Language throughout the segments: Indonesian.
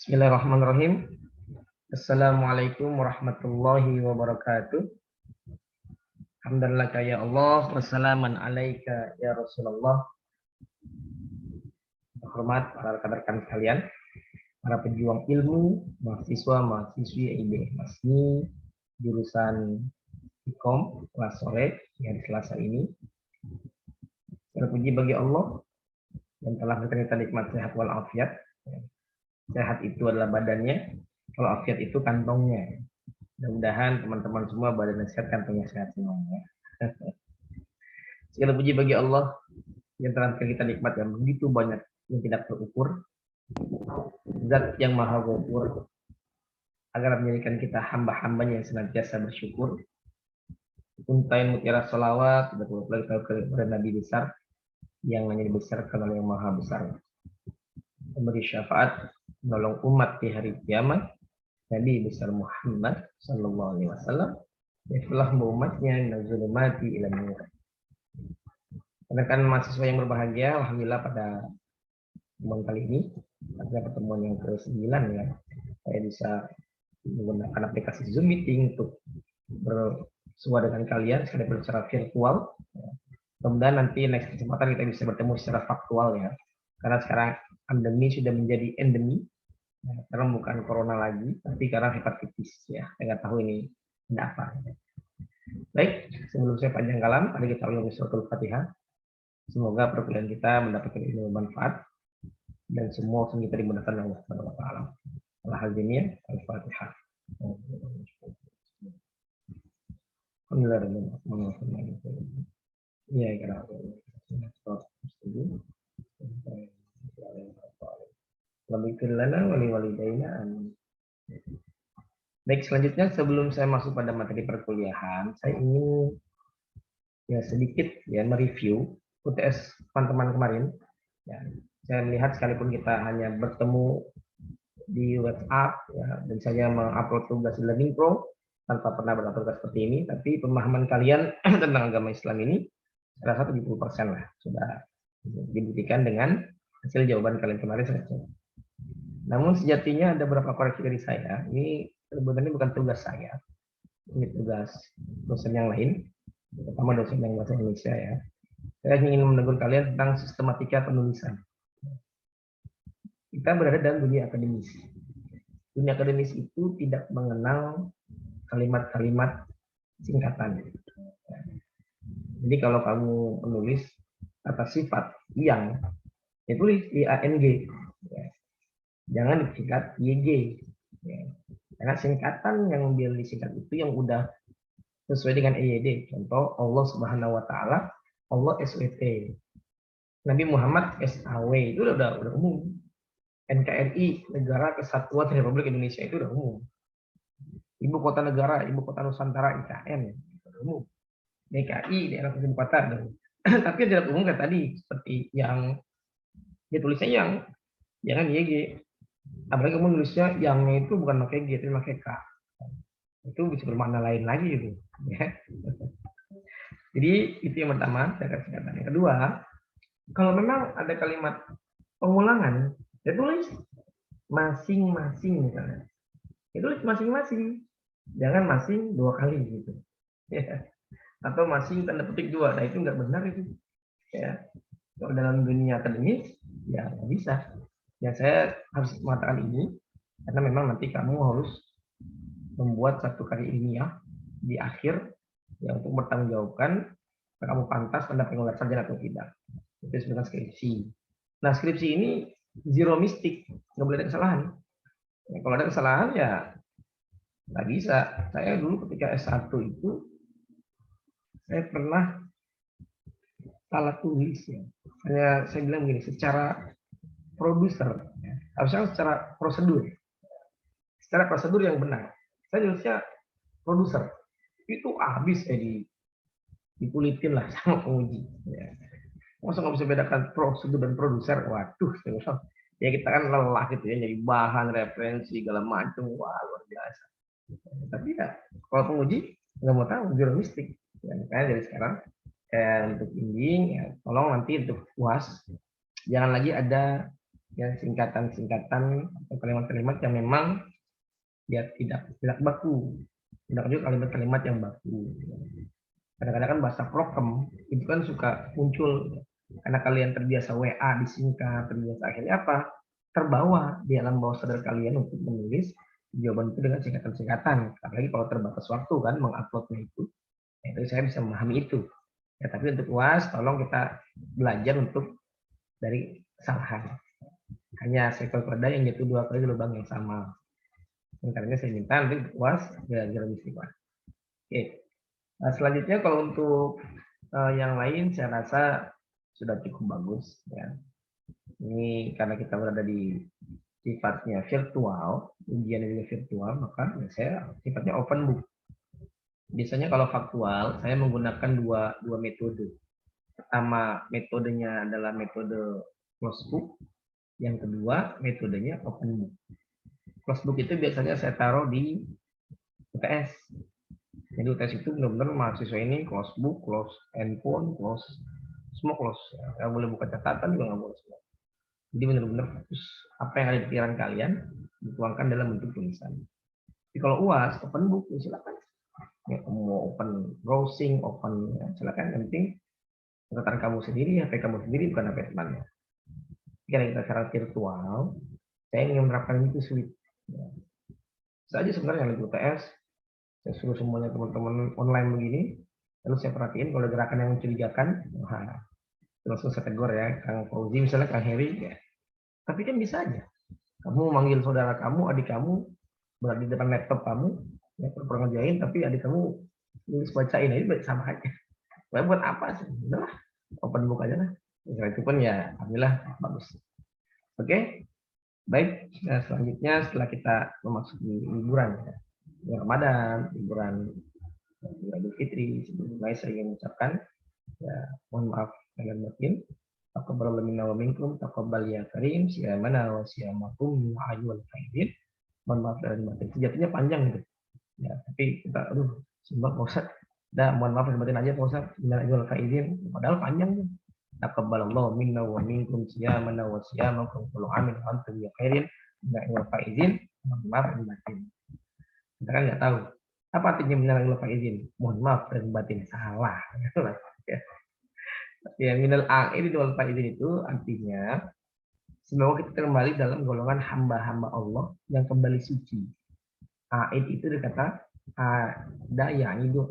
Bismillahirrahmanirrahim. Assalamualaikum warahmatullahi wabarakatuh. Alhamdulillah ya Allah, wassalamun alaika ya Rasulullah. Hormat para rekan-rekan sekalian, para pejuang ilmu, mahasiswa-mahasiswi IB Masni, jurusan Ikom, kelas sore, hari Selasa ini. Terpuji bagi Allah yang telah memberikan kita nikmat sehat walafiat. Sehat itu adalah badannya, kalau afiat itu kantongnya. Mudah-mudahan teman-teman semua badannya sehat, kantongnya sehat semuanya. Segala puji bagi Allah yang telah memberikan kita nikmat yang begitu banyak yang tidak terukur. Zat yang maha ghafur agar menjadikan kita hamba-hambanya yang senantiasa bersyukur. Untain mutiara salawat kepada Nabi besar yang hanya dibesarkan oleh yang maha besar. Memberi syafaat menolong umat di hari kiamat. Nabi besar Muhammad sallallahu alaihi wasallam yang telah membawa umatnya nazulumati ila nur. Rekan mahasiswa yang berbahagia, alhamdulillah pada pertemuan kali ini, pada pertemuan yang ke-9 ya, saya bisa menggunakan aplikasi Zoom Meeting untuk bersua dengan kalian secara virtual. Kemudian nanti next kesempatan kita bisa bertemu secara faktual ya, karena sekarang pandemi sudah menjadi endemi. Karena bukan corona lagi, tapi karena hepatitis ya. Saya nggak tahu ini apa. Baik, sebelum saya panjang kalam, mari kita ulangi suratul Fatihah. Semoga perkuliahan kita mendapatkan ilmu manfaat dan semua yang kita dimudahkan oleh Allah Subhanahu wa taala. Al-Hazimiyah, Al-Fatihah. Ya, kira Baik, selanjutnya sebelum saya masuk pada materi perkuliahan, saya ingin ya sedikit ya mereview UTS teman-teman kemarin. Ya, saya melihat sekalipun kita hanya bertemu di WhatsApp ya, dan saya mengupload tugas di Learning Pro tanpa pernah bertugas seperti ini, tapi pemahaman kalian tentang agama Islam ini saya rasa 70% lah sudah dibuktikan dengan hasil jawaban kalian kemarin. Namun sejatinya ada beberapa koreksi dari saya. Ini sebenarnya bukan tugas saya, ini tugas dosen yang lain, terutama dosen yang bahasa Indonesia ya. Saya ingin menegur kalian tentang sistematika penulisan. Kita berada dalam dunia akademis. Dunia akademis itu tidak mengenal kalimat-kalimat singkatan. Jadi kalau kamu menulis kata sifat yang, ya tulis IANG. Jangan disingkat YG. Karena singkatan yang disingkat itu yang udah sesuai dengan EYD. Contoh Allah Subhanahu wa taala, Allah SWT. Nabi Muhammad SAW itu udah umum. NKRI, Negara Kesatuan Republik Indonesia itu udah umum. Ibu kota negara, ibu kota Nusantara IKN udah umum. DKI, daerah ibu kota. Tapi tidak umum kayak tadi seperti yang ditulisnya yang jangan YG. Apalagi kamu nulisnya yang itu bukan pakai G, tapi pakai K. Itu bisa bermakna lain lagi gitu. Ya. Jadi itu yang pertama, saya kasih kata. Yang kedua, kalau memang ada kalimat pengulangan, ya tulis masing-masing misalnya. Ya tulis masing-masing. Jangan masing 2 kali gitu. Ya. Atau masing tanda petik 2. Nah itu nggak benar itu. Ya. Kalau dalam dunia akademis, ya nggak bisa. Ya saya harus mengatakan ini karena memang nanti kamu harus membuat satu karya ilmiah di akhir ya untuk bertanggungjawabkan kamu pantas mendapat gelar sarjana atau tidak. Itu disebutkan skripsi. Nah skripsi ini zero mistik, nggak boleh ada kesalahan. Ya, kalau ada kesalahan ya nggak bisa. Saya dulu ketika S1 itu saya pernah salah tulis ya. Saya bilang begini, secara produser, ya. Harusnya secara prosedur yang benar. Saya nulisnya produser, itu habis dikulitin lah sama penguji. Ya. Masa nggak bisa bedakan prosedur dan produser? Waduh, ya kita kan lelah gitu ya, jadi bahan referensi segala macam, wah luar biasa. Tapi ya kalau penguji nggak mau tahu zero mistik, ya, makanya dari sekarang untuk ending ya, tolong nanti untuk UAS jangan lagi ada ya singkatan-singkatan atau kalimat-kalimat yang memang dia tidak baku, tidak juga kalimat-kalimat yang baku. Kadang-kadang kan bahasa prokem itu kan suka muncul karena kalian terbiasa WA disingkat, terbiasa akhirnya apa? Terbawa di alam bawah sadar kalian untuk menulis jawaban itu dengan singkatan-singkatan. Apalagi kalau terbatas waktu kan menguploadnya itu. Nah, itu saya bisa memahami itu. Ya, tapi untuk UAS tolong kita belajar untuk dari kesalahan. Hanya sektor pada yang jatuh 2 kali di lubang yang sama. Karena saya minta nanti UAS belajar lebih istiqomah. Oke. Nah, selanjutnya kalau untuk yang lain saya rasa sudah cukup bagus ya. Ini karena kita berada di sifatnya virtual, ujian juga virtual, maka ya saya sifatnya open book. Biasanya kalau faktual, saya menggunakan dua metode. Pertama, metodenya adalah metode closed book. Yang kedua, metodenya open book. Closed book itu biasanya saya taruh di UTS. Jadi UTS itu benar-benar mahasiswa ini closed book, closed handphone, closed, semua close. Nggak boleh buka catatan juga nggak boleh semua. Jadi benar-benar fokus apa yang ada di pikiran kalian dituangkan dalam bentuk tulisan. Jadi kalau UAS open book ya silakan. Ya, mau open browsing, open ya, silakan. Yang penting catatan kamu sendiri, HP kamu sendiri bukan HP temannya. Karena kita secara virtual, saya ingin menerapkan itu sulit. Ya. Saja sebenarnya lagi UTS, saya suruh semuanya teman-teman online begini, lalu saya perhatiin kalau gerakan yang mencurigakan, nah, langsung saya tegur ya, Kang Fauzi misalnya, Kang Heri, ya. Tapi kan bisa aja. Kamu memanggil saudara kamu, adik kamu, berada di depan laptop kamu, ya, pernah ngerjain, tapi adik kamu nulis bacain, ini sama aja. Buat apa sih? Udahlah, open book aja lah. Setelah itu pun ya, alhamdulillah bagus. Oke, baik. Nah, selanjutnya setelah kita memasuki liburan, ya, Ramadan, liburan Idul Fitri, sebelumnya saya ingin mengucapkan, ya, mohon maaf kalian batin. Taqabbal minna wa minkum, taqabbal ya karim, siyamana wa siyamakum wa ayyuhal faizin. Mohon maaf dari batin. Sejatinya panjang gitu. Ya, tapi kita sumpah Pak Ustaz. Dah, mohon maaf sebutin aja Pak Ustaz. Minal faizin. Padahal panjang tuh. Taqabbalallahu minna wa minkum siyamana wa siyamakum kullu amin wa antum bi khairin. Minal faizin. Mohon maaf dan batin. Kita kan nggak tahu. Apa artinya minal faizin? Mohon maaf dan batin. Salah. Ya. Ya, minal aid wal faizin itu artinya semoga kita kembali dalam golongan hamba-hamba Allah yang kembali suci. Aid itu dikata ada yang itu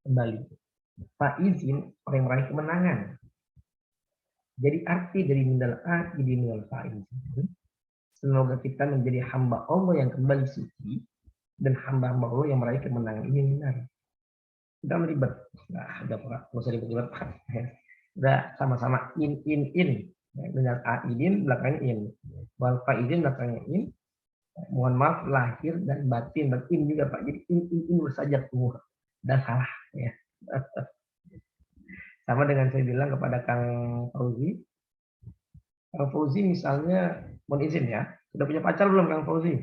kembali. Faizin orang yang meraih kemenangan. Jadi arti dari minal aid jadi minal faizin. Semoga kita menjadi hamba Allah yang kembali suci dan hamba-hamba Allah yang meraih kemenangan. Ini benar. Kita ribet. Nah, udah nggak usah ribet-ribet. Udah sama-sama in. Dengan aidin belakangnya in. Wal faizin belakangnya in. Mohon maaf lahir dan batin juga Pak. Jadi in saja semua. Dan salah ya. Sama dengan saya bilang kepada Kang Fauzi. Kang Fauzi misalnya mohon izin ya. Sudah punya pacar belum Kang Fauzi?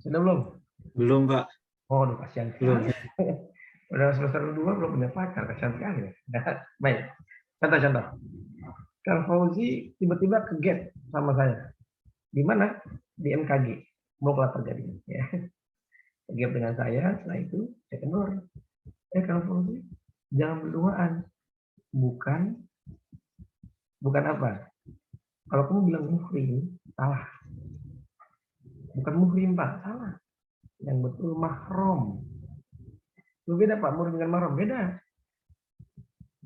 Sudah belum? Belum, Pak. Oh, aduh, kasihan sekali. Udah semester 2 belum punya pacar, kasihan sekali. Baik. Contoh. Kang Fauzi tiba-tiba keget sama saya. Di mana? Di MKG. Mau kelar terjadi. Ya. Keget dengan saya, setelah itu saya kenal. Kang Fauzi, jangan berduaan. Bukan apa? Kalau kamu bilang muhrim, salah. Bukan muhrim, Pak, salah. Yang betul mahram. Itu beda, Pak, muhrim dengan mahram, beda.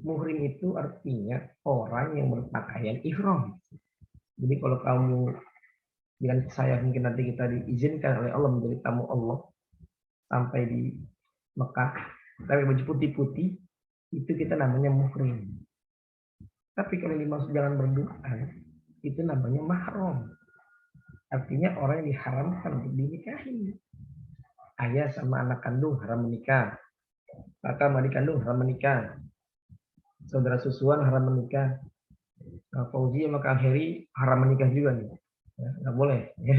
Muhrim itu artinya orang yang berpakaian ihram. Jadi kalau kamu bilang ke saya mungkin nanti kita diizinkan oleh Allah menjadi tamu Allah sampai di Mekah, tapi baju putih-putih, itu kita namanya muhrim. Tapi kalau dimaksud jangan berduaan, itu namanya mahram. Artinya orang yang diharamkan untuk dinikahi. Ayah sama anak kandung haram menikah. Kakak sama adik kandung haram menikah. Saudara susuan haram menikah. Kang Fauzi sama Kang Heri haram menikah juga nih. Ya, nggak boleh. Ya.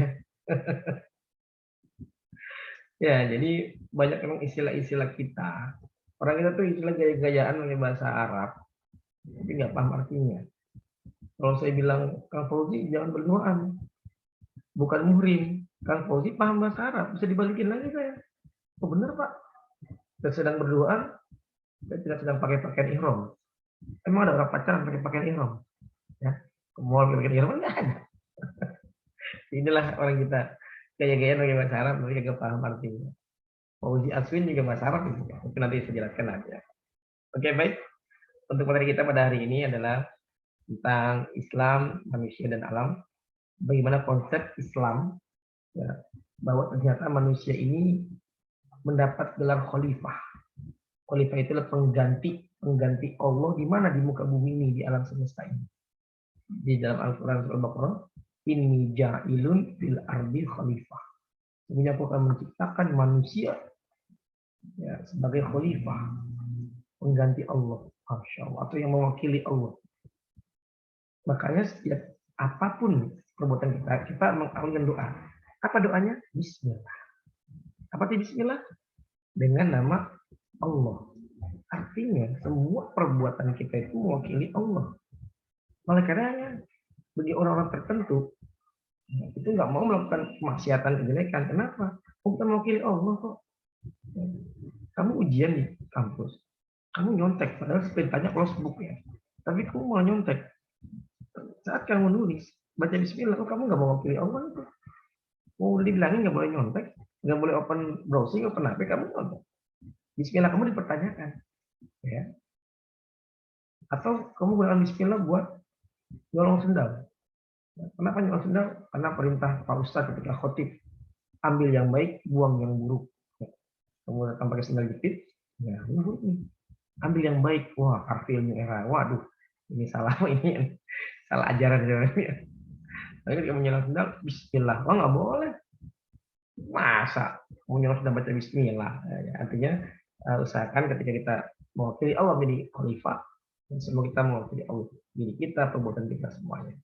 Ya, jadi banyak memang istilah-istilah kita. Orang kita tuh istilah gaya-gayaan oleh bahasa Arab, tapi nggak paham artinya. Kalau saya bilang, Kang Fauzi jangan berduaan, bukan muhrim. Kang Fauzi paham bahasa Arab, bisa dibalikin lagi saya. Oh benar Pak, saya sedang berduaan, saya tidak sedang pakai pakaian ihram. Emang ada orang pacaran pakai pakaian ihram? Ya, ke mall pakai pakaian ihram enggak ada. Inilah orang kita gaya-gaya pakai bahasa Arab, tapi gak paham artinya. Fauzi Aswin juga bahasa Arab itu, mungkin nanti saya jelaskan aja. Oke baik, untuk materi kita pada hari ini adalah tentang Islam, manusia dan alam. Bagaimana konsep Islam, ya, bahwa ternyata manusia ini mendapat gelar khalifah. Khalifah itu adalah pengganti Allah di mana di muka bumi ini, di alam semesta ini. Di dalam Al-Quran surah Al-Baqarah, inni ja'ilun fil ardi khalifah. Sebenarnya aku akan menciptakan manusia ya, sebagai khalifah, pengganti Allah, Masya Allah, atau yang mewakili Allah. Makanya setiap apapun perbuatan kita mengamalkan doa. Apa doanya? Bismillah. Apa itu Bismillah? Dengan nama Allah. Artinya semua perbuatan kita itu mewakili Allah. Oleh karenanya bagi orang-orang tertentu itu nggak mau melakukan kemaksiatan kejelekan. Kenapa? Bukan mewakili Allah kok. Kamu ujian di kampus, kamu nyontek, padahal perintahnya close book ya. Tapi kamu malah nyontek. Saat kamu nulis, baca Bismillah, kok kamu nggak mau mewakili Allah itu? Mau dibilangin nggak boleh nyontek, nggak boleh open browsing, open HP, kamu nyontek. Bismillah kamu dipertanyakan, ya. Atau kamu gunakan Bismillah buat nyolong sendal. Kenapa nyolong sendal? Karena perintah Pak Ustadz ketika khotib, ambil yang baik, buang yang buruk. Kamu datang pakai sendal jepit, ya ini buruk nih. Ambil yang baik, wah kartilnya era, waduh, ini salah, ini salah ajaran sebenarnya. Tapi kamu nyolong sendal, Bismillah, oh nggak boleh. Masa mau nyolong sendal baca Bismillah? Ya, artinya usahakan ketika kita mewakili Allah menjadi khalifah, dan semua kita mewakili Allah, diri kita, perbuatan kita semuanya.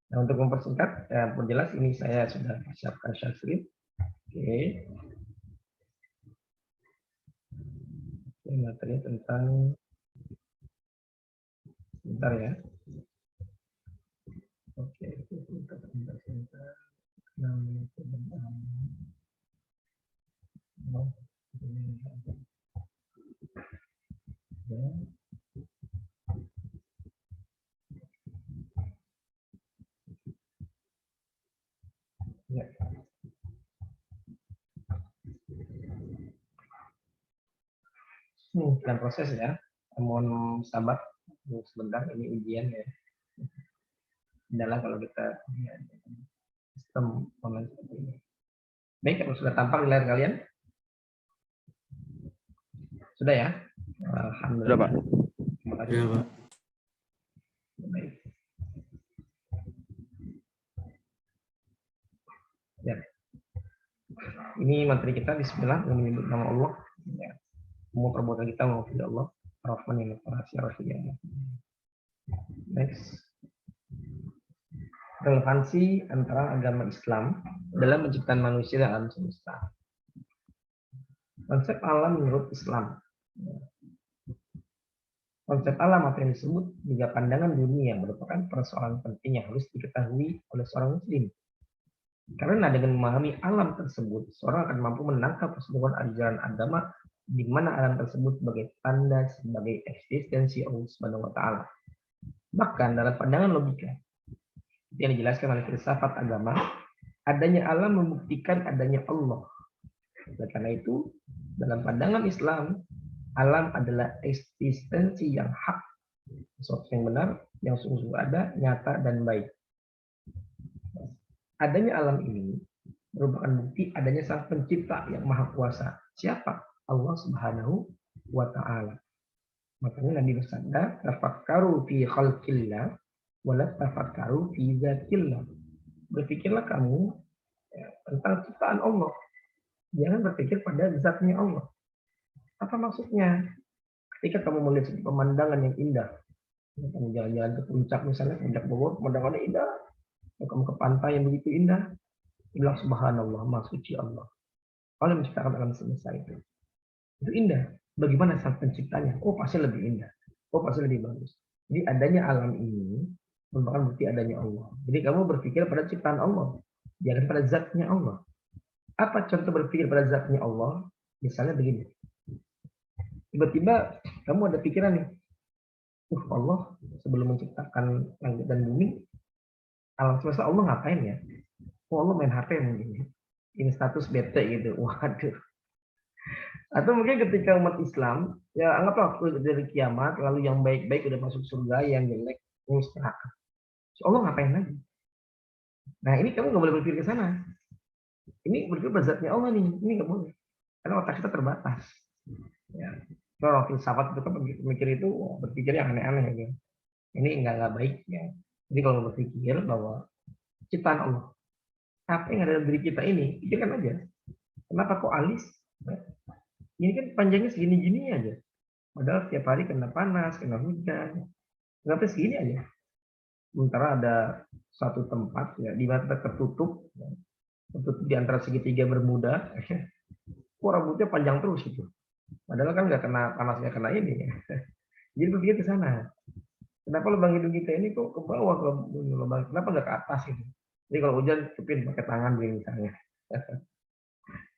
Nah, untuk mempersingkat, perjelas ini saya sudah siapkan syarif. Oke. Ini materi tentang, sebentar ya. Oke, sebentar. Ya. Dan proses ya. Mohon sabar sebentar, ini ujian ya. Adalah kalau kita ya, sistem online seperti ini. Baik, kalau sudah tampak di layar kalian? Sudah ya? Alhamdulillah. Sudah, Pak. Terima kasih. Ya, Pak. Baik. Ya. Ini materi kita Bismillah yang menyebut nama Allah. Ya. Semua perbuatan kita mewakili Allah. Rahman yang Rahim. Next. Relevansi antara agama Islam dalam menciptakan manusia dan alam semesta. Konsep alam menurut Islam. Konsep alam apa yang disebut juga pandangan dunia merupakan persoalan penting yang harus diketahui oleh seorang muslim. Karena dengan memahami alam tersebut, seorang akan mampu menangkap keseluruhan ajaran agama di mana alam tersebut sebagai tanda sebagai eksistensi Allah Subhanahu wa taala. Bahkan dalam pandangan logika yang dijelaskan oleh filsafat agama, adanya alam membuktikan adanya Allah. Oleh karena itu, dalam pandangan Islam, alam adalah eksistensi yang hak, sesuatu yang benar, yang sungguh-sungguh ada, nyata, dan baik. Adanya alam ini merupakan bukti adanya sang pencipta yang maha kuasa. Siapa? Allah Subhanahu wa ta'ala. Makanya Nabi bersabda, tafakkaru fi khalqillah wala tafakkaru fi zatillah. Berpikirlah kamu ya, tentang ciptaan Allah. Jangan berpikir pada zatnya Allah. Apa maksudnya? Ketika kamu melihat pemandangan yang indah, kamu jalan-jalan ke puncak misalnya, puncak Bogor, pemandangannya indah. Kamu ke pantai yang begitu indah, bilang subhanallah, maha suci Allah. Allah menciptakan alam semesta itu indah. Bagaimana sang penciptanya? Oh pasti lebih indah. Oh pasti lebih bagus. Jadi adanya alam ini merupakan bukti adanya Allah. Jadi kamu berpikir pada ciptaan Allah, jangan pada zatnya Allah. Apa contoh berpikir pada zatnya Allah? Misalnya begini, tiba-tiba kamu ada pikiran nih, Allah sebelum menciptakan langit dan bumi, alam semesta Allah ngapain ya? Allah main HP mungkin. Ini status bete gitu. Waduh. Atau mungkin ketika umat Islam, ya anggaplah waktu dari kiamat, lalu yang baik-baik udah masuk surga, yang jelek ngurus neraka. Allah ngapain lagi? Nah ini kamu nggak boleh berpikir ke sana. Ini berpikir bezatnya Allah nih, ini nggak boleh. Karena otak kita terbatas. Ya. Kalau filsafat itu kan berpikir itu berpikir yang aneh-aneh gitu. Ini nggak baik ya. Jadi kalau berpikir bahwa ciptaan Allah, apa yang ada dalam diri kita ini, pikirkan aja. Kenapa kok alis? Ini kan panjangnya segini-gini aja. Padahal setiap hari kena panas, kena hujan. Kenapa segini aja? Sementara ada satu tempat ya, di mana tertutup, tertutup di antara segitiga bermuda. Kok rambutnya panjang terus itu. Padahal kan nggak kena panasnya kena ini. Jadi berpikir ke sana. Kenapa lubang hidung kita ini kok ke bawah ke lubang? Kenapa nggak ke atas itu? Jadi kalau hujan cupin pakai tangan begini misalnya.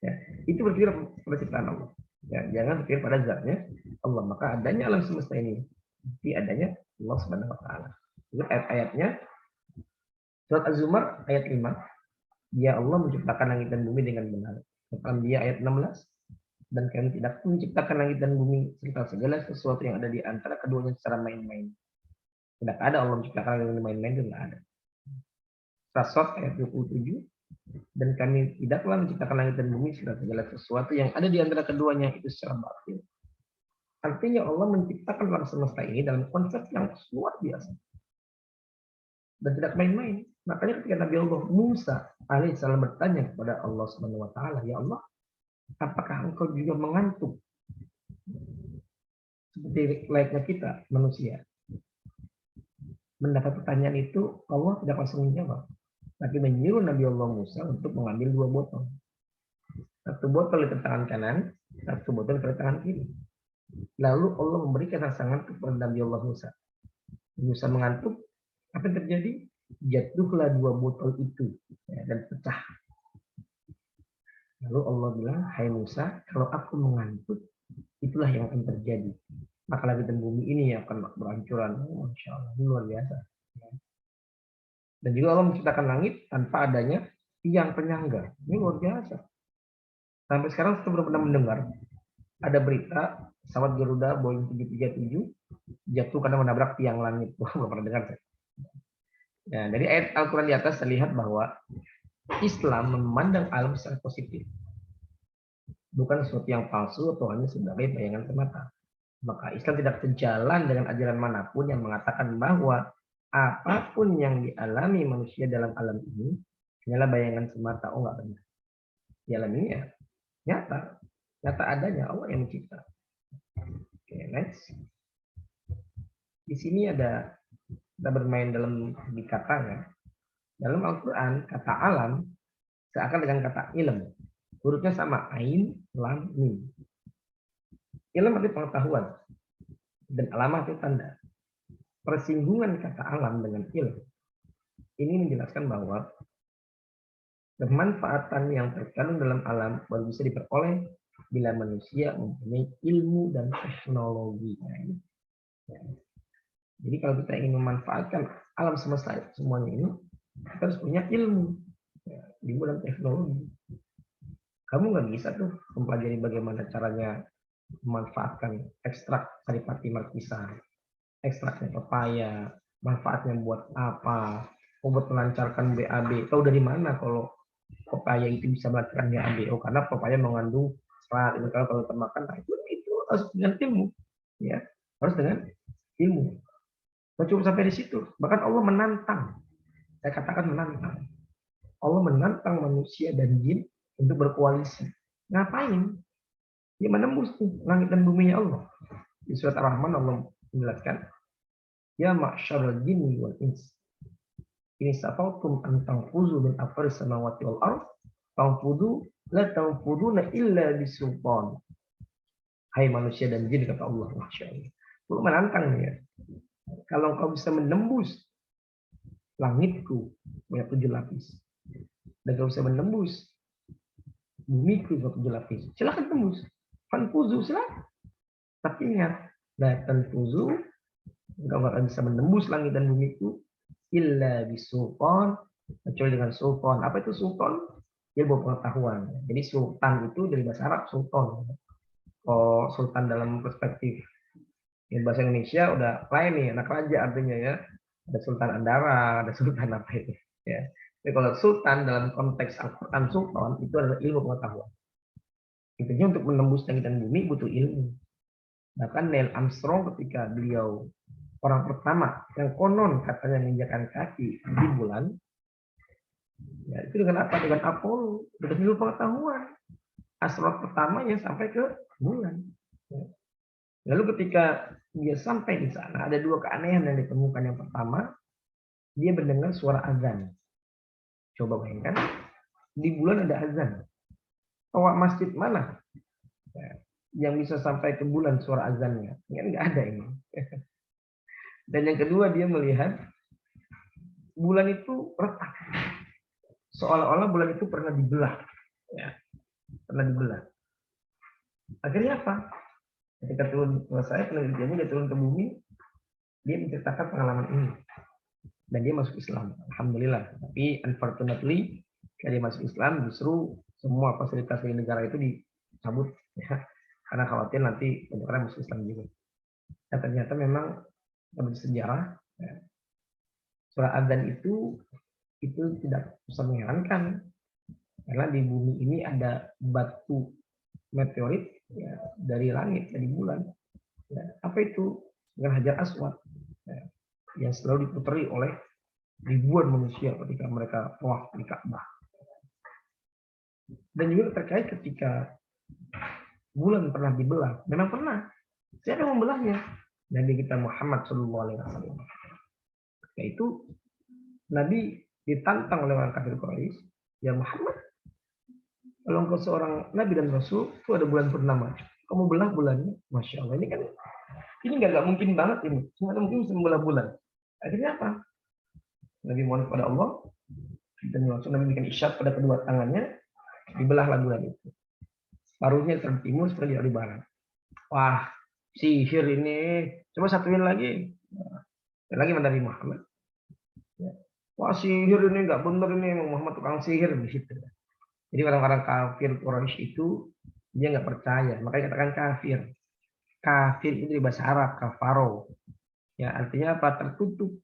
Ya, itu berpikir pada ciptaan Allah. Ya, jangan berpikir pada zatnya Allah. Maka adanya alam semesta ini, bukti adanya Allah Subhanahu Wa Taala. Itu ayat-ayatnya. Surat Az-Zumar ayat 5. Dia Allah menciptakan langit dan bumi dengan benar. Al-Anbiya ayat 16. Dan kami tidak menciptakan langit dan bumi serta segala sesuatu yang ada di antara keduanya secara main-main. Tidak ada Allah menciptakan langit dan bumi main-main, itu tidak ada. As-Saff ayat 27. Dan kami tidaklah menciptakan langit dan bumi serta segala sesuatu yang ada di antara keduanya itu secara batil. Artinya Allah menciptakan alam semesta ini dalam konsep yang luar biasa. Dan tidak main-main. Makanya ketika Nabi Allah Musa alaihissalam bertanya kepada Allah Subhanahu Wa Taala, ya Allah, apakah engkau juga mengantuk seperti layaknya kita manusia? Mendapat pertanyaan itu Allah tidak langsung menjawab, tapi menyuruh Nabi Allah Musa untuk mengambil 2 botol. Satu botol di tangan kanan, satu botol di tangan kiri. Lalu Allah memberikan rangsangan kepada Nabi Allah Musa. Musa mengantuk, apa yang terjadi? Jatuhlah 2 botol itu ya, dan pecah. Lalu Allah bilang, hai Musa, kalau aku mengantuk, itulah yang akan terjadi. Maka langit dan bumi ini yang akan berhancuran. Oh, Masya Allah, ini luar biasa. Dan juga Allah menciptakan langit tanpa adanya tiang penyangga. Ini luar biasa. Sampai sekarang saya belum pernah mendengar ada berita pesawat Garuda Boeing 737 jatuh karena menabrak tiang langit. Belum pernah dengar saya. Nah, dari ayat Al-Quran di atas terlihat bahwa Islam memandang alam secara positif. Bukan sesuatu yang palsu atau hanya sebagai bayangan semata. Maka Islam tidak sejalan dengan ajaran manapun yang mengatakan bahwa apapun yang dialami manusia dalam alam ini hanyalah bayangan semata. Oh, enggak benar. Di alam ini ya nyata. Nyata adanya Allah yang mencipta. Oke, next. Di sini ada kita bermain dalam kata ya. Dalam Al-Quran, kata alam seakan dengan kata ilm. Hurufnya sama, ain, lam, mim. Ilm arti pengetahuan. Dan alamah itu tanda. Persinggungan kata alam dengan ilm. Ini menjelaskan bahwa kemanfaatan yang terkandung dalam alam baru bisa diperoleh bila manusia mempunyai ilmu dan teknologi. Ya. Jadi kalau kita ingin memanfaatkan alam semesta semuanya ini, kita harus punya ilmu, ya, ilmu dan teknologi. Kamu nggak bisa tuh mempelajari bagaimana caranya memanfaatkan ekstrak saripati markisa, ekstraknya pepaya, manfaatnya buat apa, buat melancarkan BAB. Tahu dari mana kalau pepaya itu bisa melancarkan BAB? Oh, karena pepaya mengandung serat. Kalau termakan, nah itu harus dengan ilmu, ya, harus dengan ilmu. Nah, cuma sampai di situ. Bahkan Allah menantang. Saya katakan menantang. Allah menantang manusia dan jin untuk berkoalisi. Ngapain? Dia menembus tuh langit dan bumi Allah. Di surat Ar-Rahman Allah menjelaskan, ya ma'syaral jinni wal ins. Ini safautum an tanfuzu min aqfaris samawati wal ardh, tanfudu la tanfuduna illa bisultan. Hai manusia dan jin, kata Allah, Masya Allah. Allah menantang ya. Kalau engkau bisa menembus langitku punya 7 lapis. Dan kalau bisa menembus bumiku punya 7 lapis. Silahkan tembus. Fanfuzu, silahkan. Tapi ingat, la tanfuzu, enggak akan bisa menembus langit dan bumiku illa bisultan, kecuali dengan sultan. Apa itu sultan? Ilmu pengetahuan. Jadi sultan itu dari bahasa Arab sultan. Oh, sultan dalam perspektif ya, bahasa Indonesia udah lain nih, anak raja artinya ya. Ada sultan Andara, ada sultan apa itu ya. Jadi kalau sultan dalam konteks Al-Quran sultan itu adalah ilmu pengetahuan. Intinya untuk menembus langit dan bumi butuh ilmu. Bahkan Neil Armstrong ketika beliau orang pertama yang konon katanya menginjakan kaki di bulan, ya, itu dengan apa? Dengan Apollo, dengan ilmu pengetahuan. Astronot pertama yang sampai ke bulan. Lalu ketika dia sampai di sana, ada 2 keanehan yang ditemukan. Yang pertama, dia mendengar suara azan. Coba bayangkan, di bulan ada azan. Toa masjid mana yang bisa sampai ke bulan suara azannya? Kan nggak ada ini. Dan yang kedua, dia melihat bulan itu retak. Seolah-olah bulan itu pernah dibelah. Ya, pernah dibelah. Akhirnya apa? Ketika turun, saya penelitiannya dia turun ke bumi, dia menceritakan pengalaman ini. Dan dia masuk Islam, alhamdulillah. Tapi unfortunately, ketika dia masuk Islam, justru semua fasilitas di negara itu dicabut, ya, karena khawatir nanti banyak orang masuk Islam juga. Dan ternyata memang dalam sejarah, ya, surah Adzan itu tidak bisa mengherankan, karena di bumi ini ada batu meteorit ya, dari langit, dari bulan. Ya, apa itu? Dengan Hajar Aswad. Ya, yang selalu diputeri oleh ribuan manusia ketika mereka tawaf di Ka'bah. Dan juga terkait ketika bulan pernah dibelah, memang pernah. Siapa yang membelahnya? Nabi kita Muhammad SAW. Yaitu Nabi ditantang oleh orang kafir Quraisy, ya Muhammad, kalau engkau seorang Nabi dan Rasul, itu ada bulan purnama. Kamu belah bulannya, Masya Allah. Ini nggak mungkin banget ini. Cuma mungkin bisa membelah bulan. Akhirnya apa? Nabi mohon kepada Allah, dan langsung Nabi bikin isyarat pada kedua tangannya, dibelahlah bulan itu. Paruhnya dari timur, seperti dari barat. Wah, sihir ini. Coba satuin lagi. Dan lagi dari Muhammad. Wah, sihir ini nggak benar ini, Muhammad tukang sihir begitu. Jadi orang-orang kafir Quraisy itu dia nggak percaya, makanya katakan kafir. Kafir itu di bahasa Arab kafaro. Ya, artinya apa? Tertutup.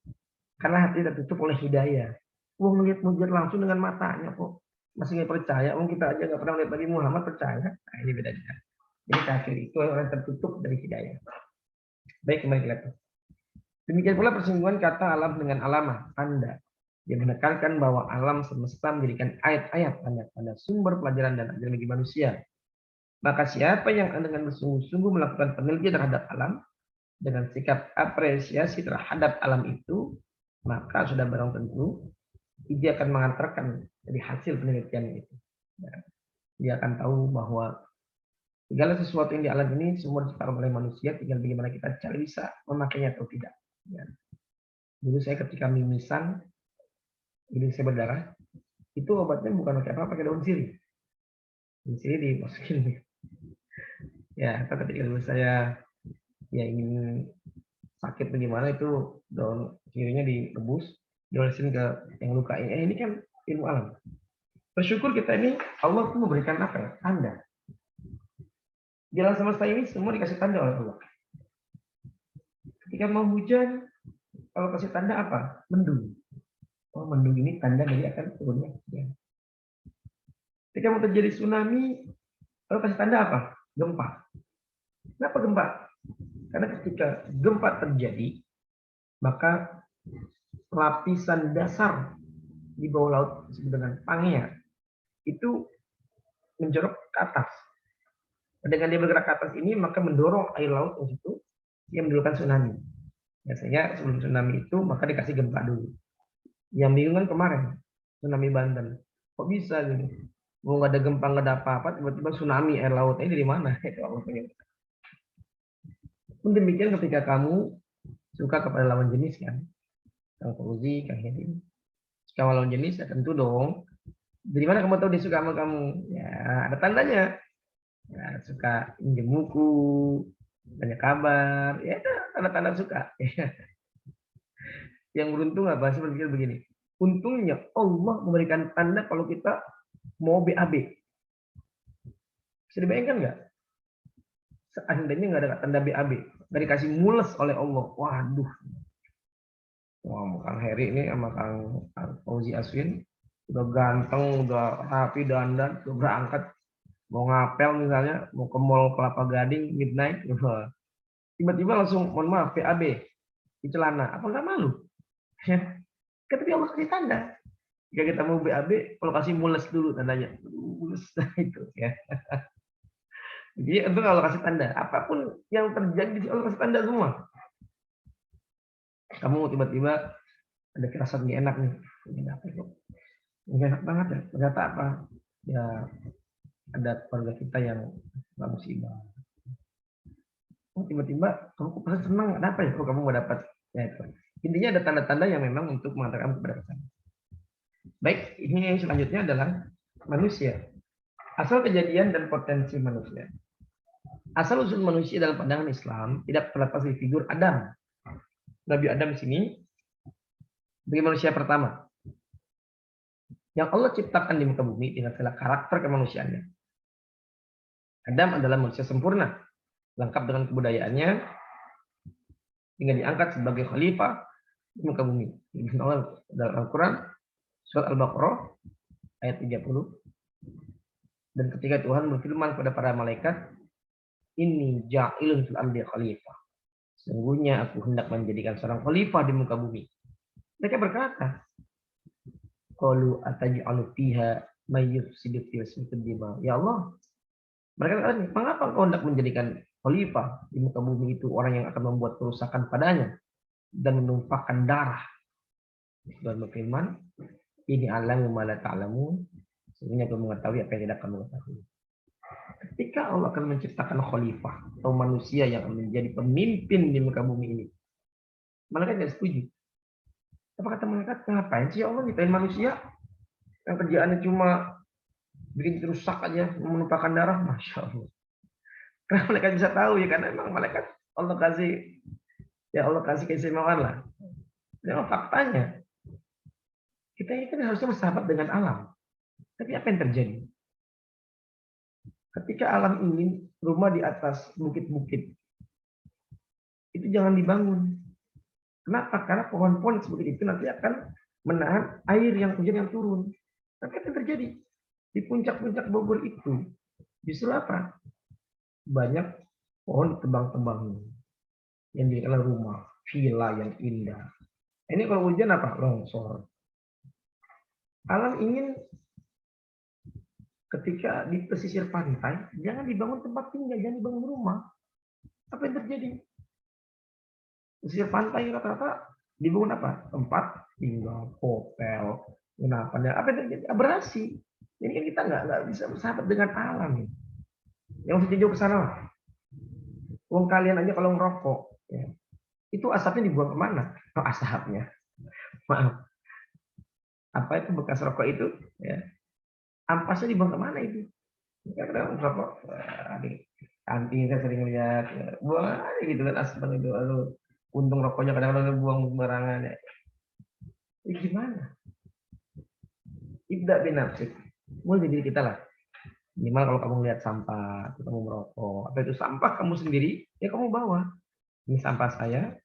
Karena hati tertutup oleh hidayah. Wah, melihat mujizat langsung dengan matanya kok. Masih nggak percaya. Kita aja nggak pernah lihat Nabi Muhammad percaya. Nah, ini bedanya. Jadi kafir itu orang tertutup dari hidayah. Baik, kembali ke laptop. Demikian pula persinggungan kata alam dengan alamah, tanda. Dia menekankan bahwa alam semesta menjadikan ayat-ayat tanda-tanda sumber pelajaran dan ajaran bagi manusia. Maka siapa yang dengan bersungguh-sungguh melakukan penelitian terhadap alam, dengan sikap apresiasi terhadap alam itu, maka sudah barang tentu dia akan mengantarkan dari hasil penelitian itu. Dia akan tahu bahwa segala sesuatu yang di alam ini semua diciptakan oleh manusia, tinggal bagaimana kita cari bisa memakainya atau tidak. Dulu saya ketika mimisan, hidung saya berdarah, itu obatnya bukan pakai apa, pakai daun sirih. Daun sirih dimasukin. Ya, ketika dulu saya ya ingin sakit bagaimana, itu daun sirihnya direbus, diolesin ke yang luka. Ini kan ilmu alam. Bersyukur kita ini Allah tuh memberikan apa ya? Tanda. Di alam semesta ini semua dikasih tanda oleh Allah. Ketika mau hujan, kalau kasih tanda apa? Mendung. Oh, mendung ini tanda dari akan turunnya hujan. Ketika mau terjadi tsunami, kalau kasih tanda apa? Gempa. Kenapa gempa? Karena ketika gempa terjadi, maka lapisan dasar di bawah laut disebut dengan pangea itu menjorok ke atas. Dengan dia bergerak ke atas ini, maka mendorong air laut di situ yang menimbulkan tsunami. Biasanya sebelum tsunami itu, maka dikasih gempa dulu. Yang bingung kan kemarin, tsunami Banten. Kok bisa gitu? Mau nggak ada gempa, nggak ada apa-apa, tiba-tiba tsunami air lautnya dari mana? Itu Allah punya. Pun demikian ketika kamu suka kepada lawan jenis kan, Kang Fauzi, Kang Hedi. Suka lawan jenis ya tentu dong. Dari mana kamu tahu dia suka sama kamu? Ya ada tandanya. Ya, suka pinjam buku, banyak kabar, ya itu tanda-tanda suka. Yang beruntung apa? Saya berpikir begini. Untungnya Allah memberikan tanda kalau kita mau BAB. Bisa dibayangkan nggak? Seandainya nggak ada tanda BAB, nggak dikasih mules oleh Allah. Waduh, wah, Kang Heri ini sama Kang Fauzi Aswin udah ganteng, udah rapi dandan, udah berangkat mau ngapel misalnya, mau ke mall Kelapa Gading midnight, tiba-tiba langsung mohon maaf PAB di celana, apa nggak malu? Ya, tapi Allah kasih tanda. Jika kita mau BAB, kalau kasih mules dulu tandanya, mules itu ya. Jadi itu kalau kasih tanda, apapun yang terjadi Allah kasih tanda semua. Kamu tiba-tiba ada kerasa nggak enak nih, nggak enak banget ya. Ternyata apa? Ya ada keluarga kita yang nggak musibah. Tiba-tiba kamu pasti senang, ada apa ya? Kalau kamu mau dapat ya itu. Intinya ada tanda-tanda yang memang untuk mengantarkan kepada kesana. Baik, ini yang selanjutnya adalah manusia. Asal kejadian dan potensi manusia. Asal usul manusia dalam pandangan Islam tidak terlepas dari figur Adam. Nabi Adam di sini sebagai manusia pertama yang Allah ciptakan di muka bumi dengan segala karakter kemanusiaannya. Adam adalah manusia sempurna, lengkap dengan kebudayaannya, dengan diangkat sebagai khalifah di muka bumi. Allah dalam Al-Quran, surat Al-Baqarah, ayat 30. Dan ketika Tuhan berfirman kepada para malaikat, ini ja'ilun fil ardi khalifah. Sungguhnya aku hendak menjadikan seorang khalifah di muka bumi. Mereka berkata, qalu ataj'alu fiha may yufsidu fil ardi. Ya Allah, mereka berkata, mengapa kau hendak menjadikan khalifah di muka bumi itu orang yang akan membuat kerusakan padanya dan menumpahkan darah? Dan berfirman, ini alamu ma la ta'lamun. Sesungguhnya aku mengetahui apa yang tidak kamu ketahui. Ketika Allah akan menciptakan khalifah atau manusia yang akan menjadi pemimpin di muka bumi ini, malaikat tidak setuju. Apa kata malaikat? Ngapain sih Allah nyiptain manusia yang kerjaannya cuma bikin rusak aja, menumpahkan darah? Masya Allah. Karena malaikat bisa tahu ya, karena memang malaikat Allah kasih, ya Allah kasih keistimewaan lah. Memang faktanya kita ini kan harusnya bersahabat dengan alam. Tapi apa yang terjadi? Ketika alam ini rumah di atas bukit-bukit, itu jangan dibangun. Kenapa? Karena pohon-pohon seperti itu nanti akan menahan air yang hujan yang turun. Tapi apa yang terjadi? Di puncak-puncak Bogor itu, justru apa? Banyak pohon tebang-tebang yang dijadikan rumah, villa yang indah. Ini kalau hujan apa? Longsor. Alam ingin ketika di pesisir pantai, jangan dibangun tempat tinggal, jangan dibangun rumah. Apa yang terjadi? Pesisir pantai rata-rata dibangun apa? Tempat tinggal, hotel, penginapan. Apa yang terjadi? Abrasi. Jadi kan kita nggak bisa bersahabat dengan alam. Yang mesti jauh ke sana lah. Uang kalian aja kalau ngerokok, ya, itu asapnya dibuang kemana? Oh, asapnya. Maaf. Apa itu bekas rokok itu? Ya. Ampasnya dibuang kemana itu? Kadang rokok, di kantin saya sering lihat, ya, buang aja gitu kan asap itu. Lalu untung rokoknya kadang-kadang buang sembarangan. Ya. Ini gimana? Ibda binafsik. Mulai diri kita lah. Minimal kalau kamu lihat sampah, kamu merokok, atau itu sampah kamu sendiri, ya kamu bawa. Ini sampah saya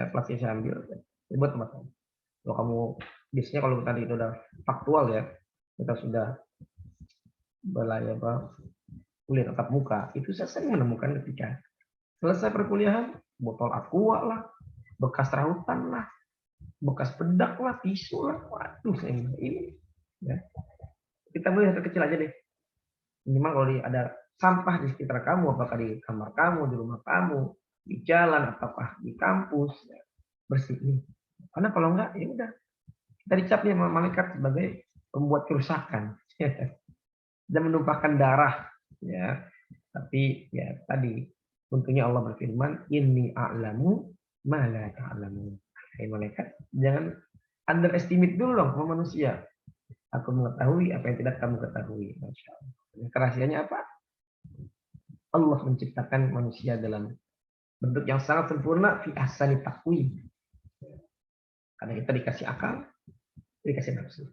plastik saya ambil, saya buat tempat kamu. Kalau kamu, biasanya kalau tadi itu udah faktual ya, kita sudah kuliah tatap muka, itu saya sering menemukan ketika selesai perkuliahan, botol aqua lah, bekas rautan lah, bekas bedak lah, tisu lah, waduh ini ya. Kita mulai dari kecil aja deh. Minimal kalau ada sampah di sekitar kamu, apakah di kamar kamu, di rumah kamu, di jalan, apakah di kampus, ya, bersihin. Karena kalau enggak, ya udah kita dicap ya malaikat sebagai pembuat kerusakan dan menumpahkan darah, ya. Tapi ya tadi untungnya Allah berfirman, inni a'lamu ma la ta'lamun. Hai malaikat, jangan underestimate dulu dong sama manusia. Aku mengetahui apa yang tidak kamu ketahui. Masya Allah. Kerahasianya apa? Allah menciptakan manusia dalam bentuk yang sangat sempurna fi ahsani taqwim. Karena kita dikasih akal, dikasih nafsu.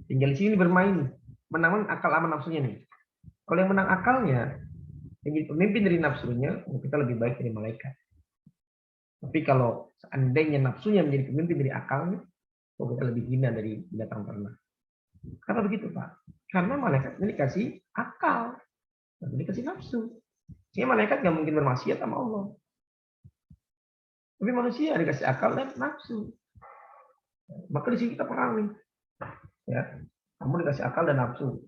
Tinggal di sini bermain, menang akal sama nafsunya nih. Kalau yang menang akalnya, yang jadi pemimpin dari nafsunya, kita lebih baik dari malaikat. Tapi kalau seandainya nafsunya menjadi pemimpin dari akalnya, kita lebih hina dari binatang ternak. Karena begitu Pak. Karena malaikat ini dikasih akal, dan dikasih nafsu. Sehingga malaikat nggak mungkin bermaksiat sama Allah. Tapi manusia dikasih akal dan nafsu. Maka di sini kita perang nih. Ya, kamu dikasih akal dan nafsu.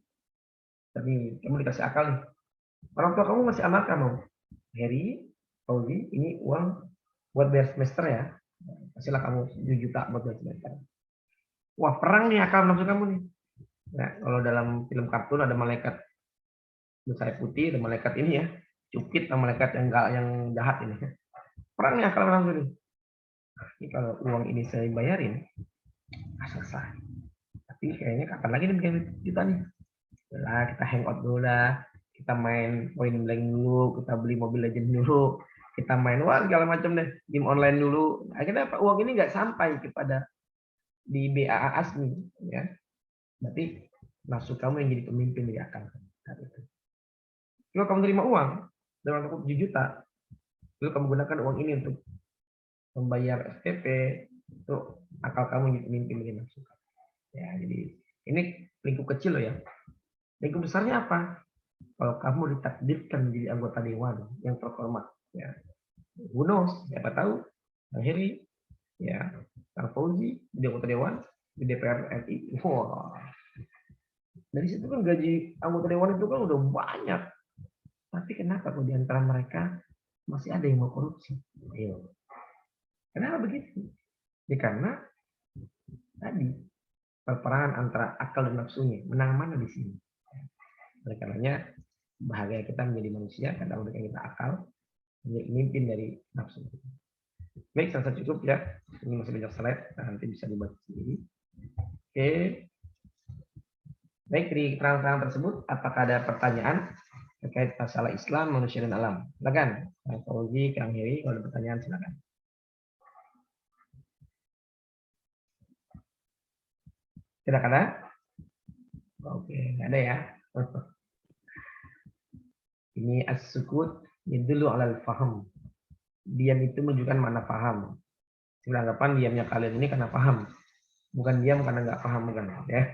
Tapi kamu dikasih akal nih. Orang tua kamu masih anak kamu. Harry, Fauzi, ini uang buat bayar semester ya. Kasihlah kamu 7 juta buat bayar semester. Wah, perang nih akal nafsu kamu nih. Nah, kalau dalam film kartun ada malaikat bersayap putih, ada malaikat ini ya, cupit sama malaikat yang jahat ini. Perang nih akal nafsu nih. Ini kalau uang ini saya bayarin, selesai. Tapi kayaknya kapan lagi nih bikin juta nih? Lah, kita hangout dulu lah. Kita main point blank dulu, kita beli Mobile Legends dulu, kita main wah segala macam deh, game online dulu. Akhirnya apa? Uang ini nggak sampai kepada di BAA Asmi, ya. Berarti nafsu kamu yang jadi pemimpin dari akal. Kalau kamu terima uang dalam waktu 7 juta, lalu kamu gunakan uang ini untuk membayar SPP, itu akal kamu jadi pemimpin dari nafsu kamu. Ya, jadi ini lingkup kecil loh ya. Lingkup besarnya apa? Kalau kamu ditakdirkan menjadi anggota dewan yang terhormat, ya, who knows, siapa tahu, akhirnya, ya, Kang Fauzi jadi anggota dewan di DPR RI. Wah, dari situ kan gaji anggota dewan itu kan udah banyak. Tapi kenapa kok di antara mereka masih ada yang mau korupsi? Ayo. Kenapa begitu? Ya, karena tadi perperangan antara akal dan nafsunya, menang mana di sini? Oleh karenanya bahagia kita menjadi manusia karena udah kita akal, menjadi pemimpin dari nafsu. Baik, saya cukup ya. Ini masih banyak slide, nanti bisa dibaca sendiri. Oke. Baik, dari keterangan tersebut, apakah ada pertanyaan terkait masalah Islam, manusia dan alam? Silakan, Kang Fauzi, Kang Heri, kalau ada pertanyaan silakan. Tidak ada? Oke, nggak ada ya. Ini as-sukut yadullu alal faham. Diam itu menunjukkan makna paham. Beranggapan diamnya kalian ini karena paham, bukan diam karena nggak paham kan? Ya.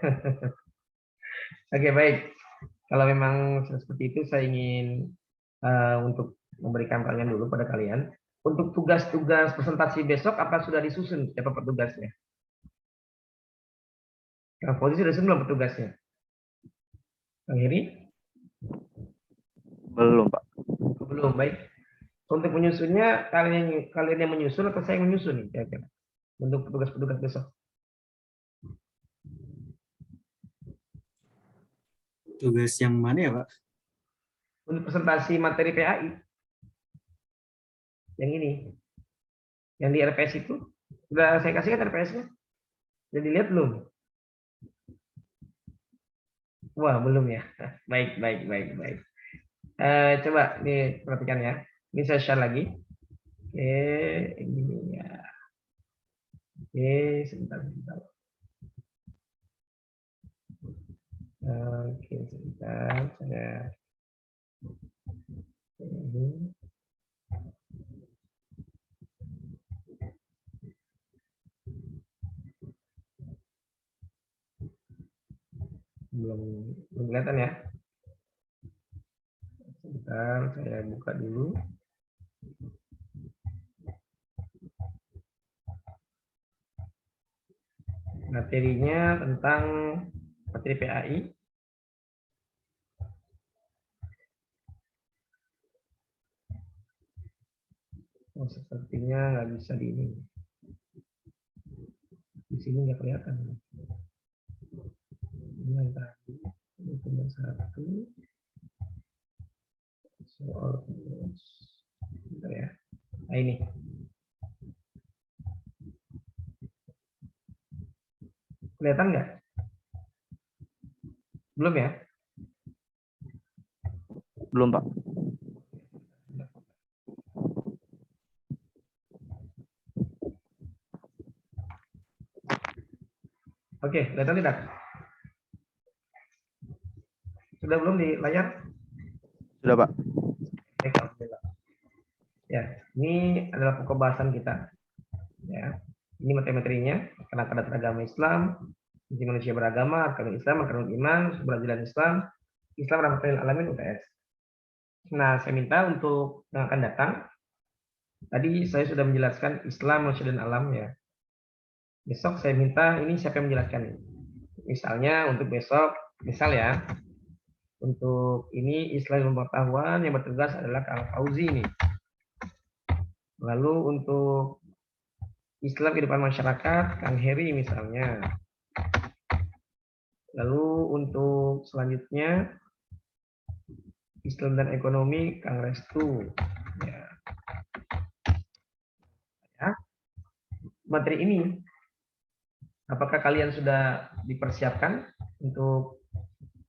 Oke, baik. Kalau memang seperti itu, saya ingin untuk memberikan pertanyaan dulu pada kalian. Untuk tugas-tugas presentasi besok, apa sudah disusun siapa petugasnya? Kang Fauzi sudah disusun belum petugasnya? Kang Heri? Belum, Pak. Belum, baik. Untuk menyusunnya, kalian yang menyusun atau saya yang menyusun nih, kira-kira? Untuk petugas-petugas besok. Tugas yang mana ya, Pak? Untuk presentasi materi PAI. Yang ini. Yang di RPS itu. Sudah saya kasih kan RPS-nya? Sudah dilihat belum? Wah, belum ya. Baik, baik, baik, baik. Coba nih perhatikan ya. Ini saya share lagi. Oke, ini ya. Oke, sebentar. Oke, sebentar. Saya ini. Belum kelihatan ya. Sebentar, saya buka dulu. Materinya tentang materi PAI. Oh, sepertinya nggak bisa di ini. Di sini nggak kelihatan. Ini yang tadi. Ini cuma satu. Soal ya. Nah, ini. Kelihatan nggak? Belum ya? Belum, Pak. Oke, kelihatan tidak? Sudah belum di layar? Sudah, Pak. Oke, alhamdulillah. Ya, ini adalah pokok bahasan kita. Ya, ini materi-materinya, kerangka dasar agama Islam, prinsip manusia beragama, arkanul Islam, arkanul iman, sumber ajaran Islam, Islam rahmatan lil alamin UTS. Nah, saya minta untuk yang akan datang, tadi saya sudah menjelaskan Islam, manusia dan alam ya. Besok saya minta ini siapa yang menjelaskan. Misalnya untuk besok, misal ya, untuk ini Islam ilmu pengetahuan yang bertugas adalah Kang Fauzi ini. Lalu untuk Islam kehidupan masyarakat, Kang Heri misalnya. Lalu untuk selanjutnya Islam dan ekonomi, Kang Restu. Ya. Ya. Materi ini, apakah kalian sudah dipersiapkan untuk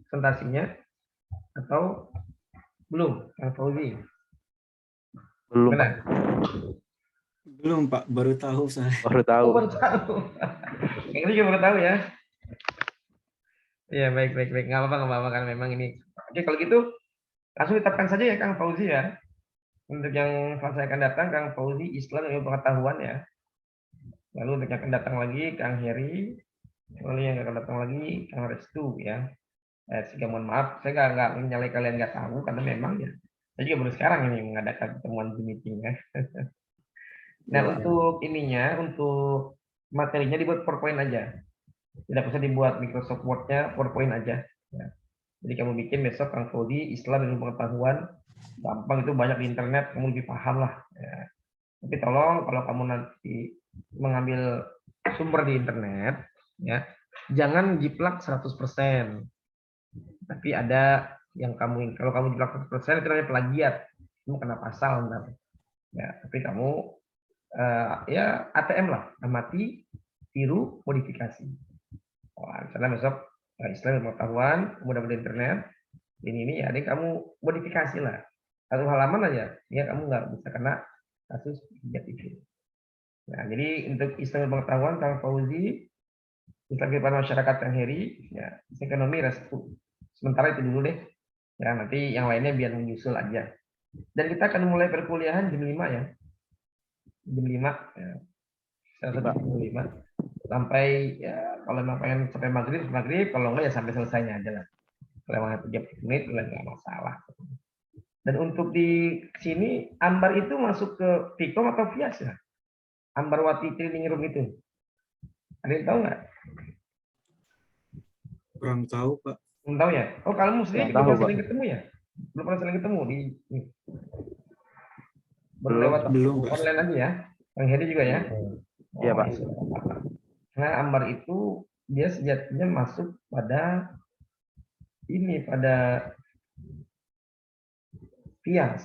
presentasinya atau belum, Kang Fauzi? Belum, Benar? Pak. Belum, Pak. Baru tahu saya. Baru tahu. Oh, baru tahu. Yang ini juga baru tahu ya. Iya, baik. Nggak apa-apa, karena memang ini. Oke, kalau gitu langsung ditetapkan saja ya Kang Fauzi ya. Untuk yang saya akan datang, Kang Fauzi Islam ilmu pengetahuan ya. Lalu untuk yang akan datang lagi Kang Heri. Lalu yang akan datang lagi Kang Restu ya. Sehingga mohon maaf, saya nggak menyalahkan kalian nggak tahu karena memang ya. Saya juga baru sekarang ini mengadakan pertemuan Zoom meeting ya. Nah, Ya, Pak. untuk ininya, untuk materinya dibuat PowerPoint aja. Tidak usah dibuat Microsoft Word-nya, PowerPoint aja. Ya. Jadi kamu bikin besok Kang Fauzi Islam ilmu pengetahuan, gampang itu banyak di internet, kamu lebih paham lah. Ya. Tapi tolong kalau kamu nanti mengambil sumber di internet, ya jangan jiplak 100%. Tapi ada yang kamu, kalau kamu jiplak 100% itu namanya plagiat, kamu kena pasal ntar. Ya, tapi kamu ya ATM lah, amati, tiru, modifikasi. Wah, misalnya besok Islam pengetahuan, mudah-mudahan internet, ini ya, kamu modifikasi lah. Satu halaman aja, ya kamu nggak bisa kena kasus plagiat itu. Nah, jadi untuk Islam pengetahuan, Kang Fauzi, Islam kehidupan masyarakat Kang Heri, ya ekonomi Restu. Sementara itu dulu deh. Ya, nanti yang lainnya biar menyusul aja. Dan kita akan mulai perkuliahan jam 5 ya. Jam 5 ya. Jam 5 sampai ya kalau memang pengen sampai maghrib, kalau enggak ya sampai selesainya aja lah. Kalau memang 30 menit nggak masalah. Dan untuk di sini Ambar itu masuk ke Vkom atau Vias ya? Ambarwati Training Room itu. Ada yang tahu nggak? Kurang tahu, Pak. Belum tahu ya? Oh, kamu sendiri juga Tahu, belum Pak. sering ketemu ya? Belum pernah sering ketemu di Belum, lewat Belum, Pak. online aja ya? Bang Heri juga ya? Iya, Pak. Nah, Ambar itu dia sejatinya masuk pada ini, pada Vias.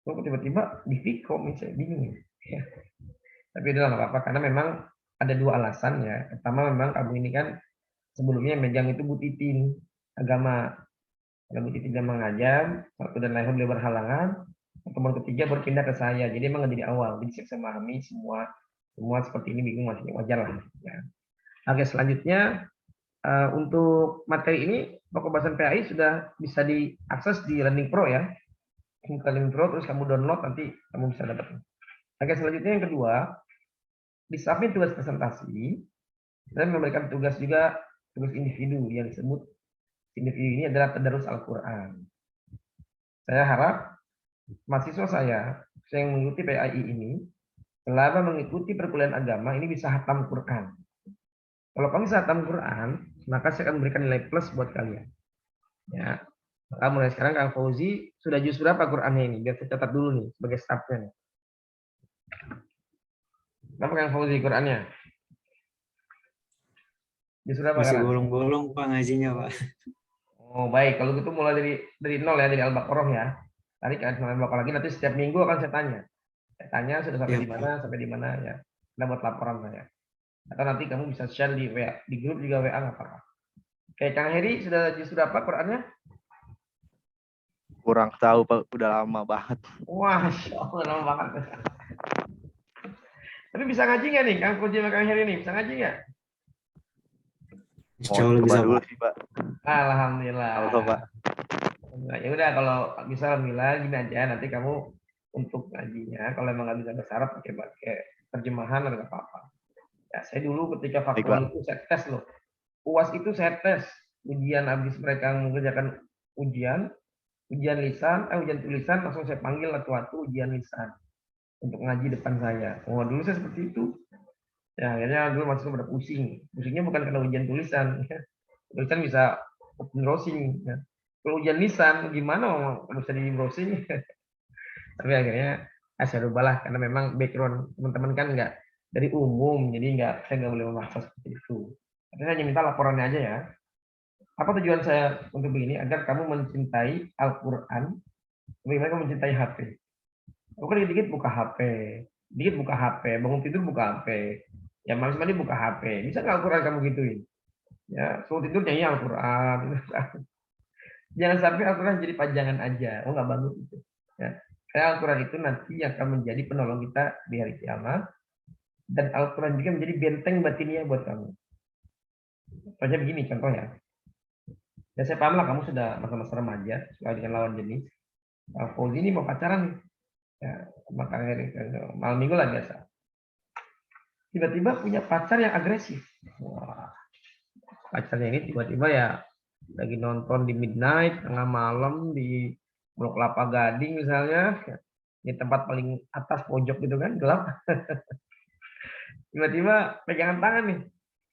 Kok tiba-tiba di Vkom, saya bingung ya. Tapi itu nggak apa-apa, karena memang ada dua alasan ya. Pertama memang kamu ini kan sebelumnya megang itu Bu Titin agama. Kalau Bu Titin yang mengajar, satu dan lain beliau berhalangan. Pertemuan ketiga berpindah ke saya. Jadi memang dari awal. Jadi saya bisa memahami semua seperti ini bingung masih wajar lah. Ya. Oke, selanjutnya untuk materi ini pokok bahasan PAI sudah bisa diakses di Learning Pro ya. Learning Pro terus kamu download nanti kamu bisa dapat. Oke, selanjutnya yang kedua, di samping tugas presentasi, saya memberikan tugas juga tugas individu yang disebut individu ini adalah tadarus Al-Quran. Saya harap mahasiswa saya yang mengikuti PAI ini selama mengikuti perkuliahan agama ini bisa hatam Quran. Kalau kamu bisa hatam Quran, maka saya akan memberikan nilai plus buat kalian. Ya, maka mulai sekarang Kang Fauzi sudah juz berapa Qurannya ini? Biar saya catat dulu nih sebagai stafnya nih. Berapa Kang Fauzi Qurannya? Juz berapa Masih sekarang? bolong-bolong, Pak, ngajinya, Pak. Oh baik, kalau gitu mulai dari nol ya, dari Al-Baqarah ya. Tadi kan sampai Al-Baqarah lagi, nanti setiap minggu akan saya tanya. Saya tanya sudah sampai Iya, di mana ya. Kita buat laporan saya. Atau nanti kamu bisa share di WA, di grup juga WA nggak apa-apa. Oke, Kang Heri sudah apa Qurannya? Kurang tahu Pak, udah lama banget. Wah, Masya Allah, lama banget. Tapi bisa ngaji nggak nih, Kang Koji sama Kang Heri nih? Bisa ngaji nggak? Insya Mau Allah coba bisa dulu Pak. sih Pak. Alhamdulillah. Halo Pak. Nah, ya udah kalau bisa alhamdulillah gini aja nanti kamu untuk ngajinya kalau emang nggak bisa bahasa Arab pakai terjemahan atau nggak apa-apa. Ya, saya dulu ketika Baik, faktual Pak. itu saya tes loh. UAS itu saya tes. Ujian habis mereka mengerjakan ujian lisan, ujian tulisan langsung saya panggil satu-satu ujian lisan untuk ngaji depan saya. Oh, dulu saya seperti itu. Ya, akhirnya dulu masuk pada pusing. Pusingnya bukan karena ujian tulisan. Tulisan bisa open browsing. Ya. Kalau ujian lisan, gimana mau bisa di browsing? Tapi akhirnya saya rubahlah karena memang background teman-teman kan nggak dari umum, jadi saya nggak boleh memaksa seperti itu. Tapi saya hanya minta laporannya aja ya. Apa tujuan saya untuk begini? Agar kamu mencintai Al-Quran, bagaimana kamu mencintai HP. Aku kan dikit-dikit buka HP, dikit buka HP, bangun tidur buka HP, ya malam mandi buka HP. Bisa nggak Al-Quran kamu gituin? Ya, sebelum tidur nyanyi Al-Quran. Jangan sampai Al-Quran jadi pajangan aja. Oh, nggak bagus itu. Ya. Karena Al-Quran itu nanti akan menjadi penolong kita di hari kiamat. Dan Al-Quran juga menjadi benteng batinnya buat kamu. Contohnya begini, contoh ya. Ya saya paham lah kamu sudah masa-masa remaja, suka dengan lawan jenis. Fauzi ini mau pacaran nih. Ya, makanya malam minggu lah biasa. Tiba-tiba punya pacar yang agresif. Wah, pacarnya ini tiba-tiba ya lagi nonton di midnight tengah malam di Blok Kelapa Gading misalnya, di tempat paling atas pojok gitu kan, gelap. Tiba-tiba pegangan tangan nih.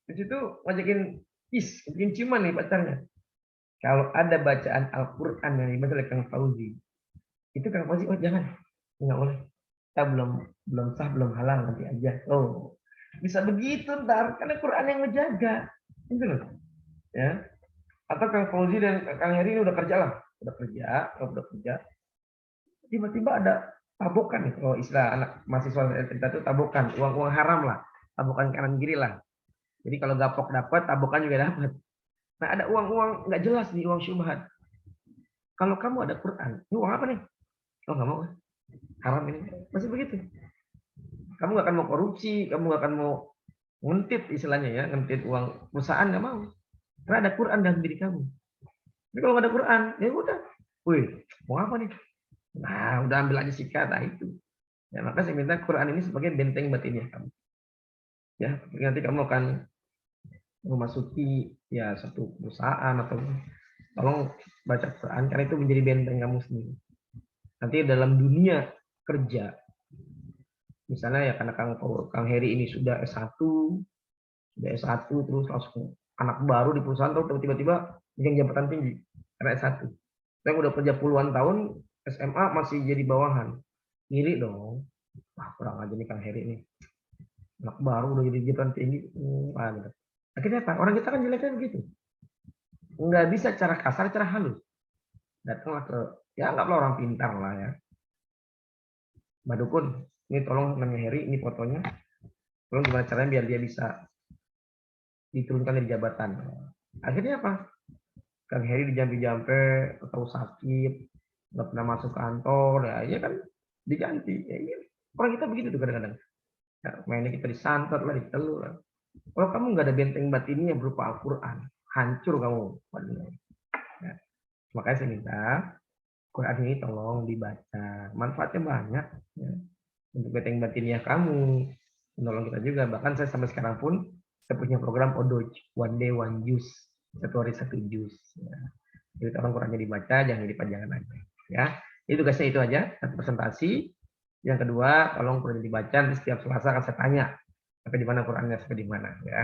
Di situ ngajakin ngajakin ciuman nih pacarnya. Kalau ada bacaan Al-Quran yang dibaca oleh Kang Fauzi, itu Kang Fauzi, oh jangan, nggak boleh. Kita belum sah, belum halal, nanti aja. Oh, bisa begitu ntar, karena Quran yang ngejaga. Gitu loh. Ya. Atau Kang Fauzi dan Kang Heri ini udah kerja. Tiba-tiba ada tabokan nih, kalau istilah anak mahasiswa kita itu tabokan, uang haram lah, tabokan kanan kiri lah. Jadi kalau gapok dapat, tabokan juga dapat. Nah ada uang nggak jelas nih, uang syubhat. Kalau kamu ada Quran, ini uang apa nih? Oh nggak mau, haram ini. Masih begitu. Kamu nggak akan mau korupsi, kamu nggak akan mau ngentit istilahnya ya, ngentit uang perusahaan nggak mau. Karena ada Quran dalam diri kamu. Tapi kalau nggak ada Quran, ya udah. Wih, mau apa nih? Nah, udah ambil aja sikat, nah itu. Ya, maka saya minta Quran ini sebagai benteng batinnya kamu. Ya, nanti kamu akan memasuki ya satu perusahaan atau tolong baca Quran karena itu menjadi benteng kamu sendiri. Nanti dalam dunia kerja, misalnya ya karena Kang Heri ini sudah S1 terus langsung anak baru di perusahaan terus tiba-tiba bikin jabatan tinggi karena S1. Saya udah kerja puluhan tahun SMA masih jadi bawahan. Iri dong. Wah, kurang aja nih Kang Heri ini. Anak baru udah jadi jabatan tinggi. Gitu. Akhirnya apa? Orang kita kan jeleknya begitu. Nggak bisa cara kasar, cara halus. Datanglah ke, ya anggaplah orang pintar lah ya. Mbak Dukun, ini tolong namanya Heri, ini fotonya. Tolong gimana caranya biar dia bisa diturunkan dari jabatan. Akhirnya apa? Kang Heri dijampi-jampe, atau sakit, nggak pernah masuk kantor, ya kan diganti. Ya, orang kita begitu tuh kadang-kadang. Ya, mainnya kita disantet lah, ditelur lah. Kalau kamu nggak ada benteng batinnya berupa Al-Quran, hancur kamu. Ya. Makanya saya minta Quran ini tolong dibaca, manfaatnya banyak. Ya. Untuk benteng batinnya kamu, menolong kita juga. Bahkan saya sampai sekarang pun saya punya program Odoj, One Day One Juz, satu hari satu juz. Ya. Jadi tolong Qurannya dibaca, jangan dipanjangkan aja. Ya, itu tugasnya itu aja, satu presentasi. Yang kedua, tolong Quran dibaca, di setiap Selasa akan saya tanya sampai di mana Qurannya, sampai di mana. Ya.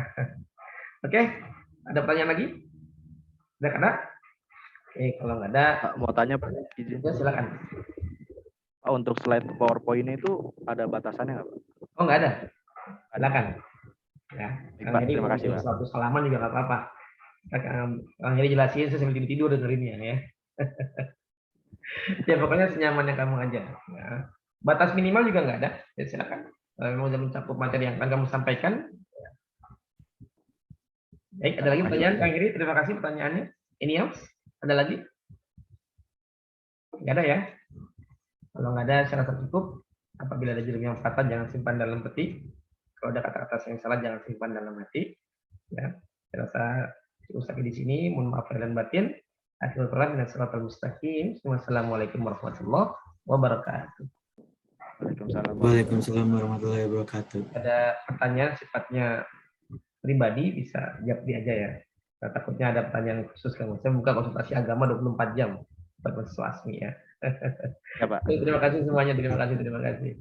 Oke, ada pertanyaan lagi? Ada? Oke, kalau nggak ada, Mau tanya Pak, ya silakan. Pak, untuk slide PowerPoint itu ada batasannya nggak Pak? Oh nggak ada, silakan. Ya, Pak, terima kasih Pak. 100 halaman juga nggak apa-apa. Kang Heri jelasin, saya sambil tidur dengerinnya ya. Ya pokoknya senyaman yang kamu aja. Ya. Batas minimal juga nggak ada. Ya silakan. Kalau mau mencakup materi yang akan kamu sampaikan, Baik, ada lagi pertanyaan Kang Iri? Terima kasih pertanyaannya. Ini yang ada lagi? Nggak ada ya? Kalau nggak ada, saya rasa cukup. Apabila ada jurus yang patah, jangan simpan dalam peti. Kalau ada kata-kata yang salah, jangan simpan dalam hati. Ya, saya rasa cukup sampai di sini. Mohon maaf lahir dan batin. Akhirul kalam, minasiratal mustaqim. Wassalamualaikum warahmatullahi wabarakatuh. Waalaikumsalam. Waalaikumsalam warahmatullahi wabarakatuh. Ada pertanyaan sifatnya pribadi, bisa japri aja ya. Nah, takutnya ada pertanyaan khusus kan. Saya buka konsultasi agama 24 jam. Buat mahasiswa asmi ya. Ya, Pak. Terima kasih semuanya. Terima kasih.